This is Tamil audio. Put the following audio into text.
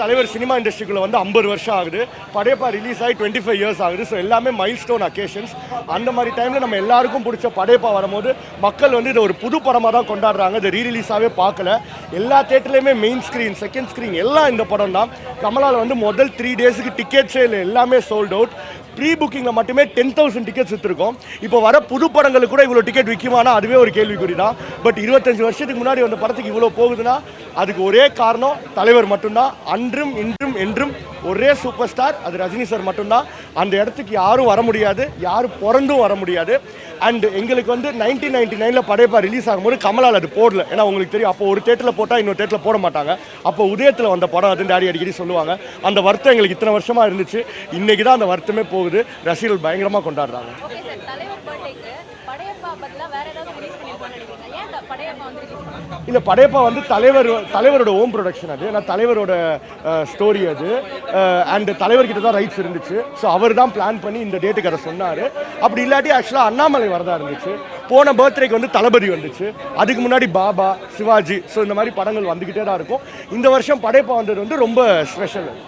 தலைவர் சினிமா இண்டஸ்ட்ரிக்குள்ள வந்து 50 வருஷம் ஆகுது. படையப்பா ரிலீஸ் ஆகி 25 இயர்ஸ் ஆகுது. ஸோ எல்லாமே மைல்ஸ்டோன் அக்கேஷன்ஸ். அந்த மாதிரி டைமில் நம்ம எல்லாருக்கும் பிடிச்ச படையப்பா வரும்போது மக்கள் வந்து இதை ஒரு புது படமாக தான் கொண்டாடுறாங்க. இதை ரீரிலீஸாகவே பார்க்கல. எல்லா தேட்டர்லேயுமே மெயின் ஸ்க்ரீன், செகண்ட் ஸ்க்ரீன் எல்லாம் இந்த படம் தான். கமலால் வந்து முதல் 3 டேஸுக்கு டிக்கெட்ஸே இல்லை, எல்லாமே சோல்ட் அவுட். ப்ரீ புக்கிங்கில் மட்டுமே 10,000 டிக்கெட்ஸ் விற்றுருக்கோம். இப்போ வர புது படங்களுக்கு கூட இவ்வளோ டிக்கெட் விற்குமானா அதுவே ஒரு கேள்விக்குறி தான். பட் 25 வருஷத்துக்கு முன்னாடி வந்த படத்துக்கு இவ்வளோ போகுதுன்னா அதுக்கு ஒரே காரணம் தலைவர் மட்டும்தான். அன்றும் இன்றும் என்றும் ஒரே சூப்பர் ஸ்டார், அது ரஜினி சார் மட்டும்தான். அந்த இடத்துக்கு யாரும் வர முடியாது, யாரும் பிறந்தும் வர முடியாது. அண்ட் எங்களுக்கு வந்து 1999 படையப்பா ரிலீஸ் ஆகும்போது கமலால் அது போடல. ஏன்னா உங்களுக்கு தெரியும், அப்போ ஒரு தேட்டரில் போட்டால் இன்னொரு தேட்டரில் போட மாட்டாங்க. அப்போ உதயத்தில் வந்த படம் அது டாடி அடிக்கடி சொல்லுவாங்க. அந்த வருத்தம் எங்களுக்கு இத்தனை வருஷமாக இருந்துச்சு. இன்றைக்கி தான் அந்த வருத்தமே போகுது. ரசிகர்கள் பயங்கரமாக கொண்டாடுறாங்க. இல்லை, படையப்பா வந்து தலைவரோட ஓம் ப்ரொடக்ஷன் அது. ஏன்னா தலைவரோட ஸ்டோரி அது. அண்ட் தலைவர்கிட்ட தான் ரைட்ஸ் இருந்துச்சு. ஸோ அவர் தான் பிளான் பண்ணி இந்த டேட்டுக்கு அதை சொன்னார். அப்படி இல்லாட்டி ஆக்சுவலாக அண்ணாமலை வரதா இருந்துச்சு. போன பர்த்டேக்கு வந்து தளபதி வந்துச்சு. அதுக்கு முன்னாடி பாபா, சிவாஜி. ஸோ இந்த மாதிரி படங்கள் வந்துக்கிட்டே தான் இருக்கும். இந்த வருஷம் படையப்பா வந்தது வந்து ரொம்ப ஸ்பெஷல்.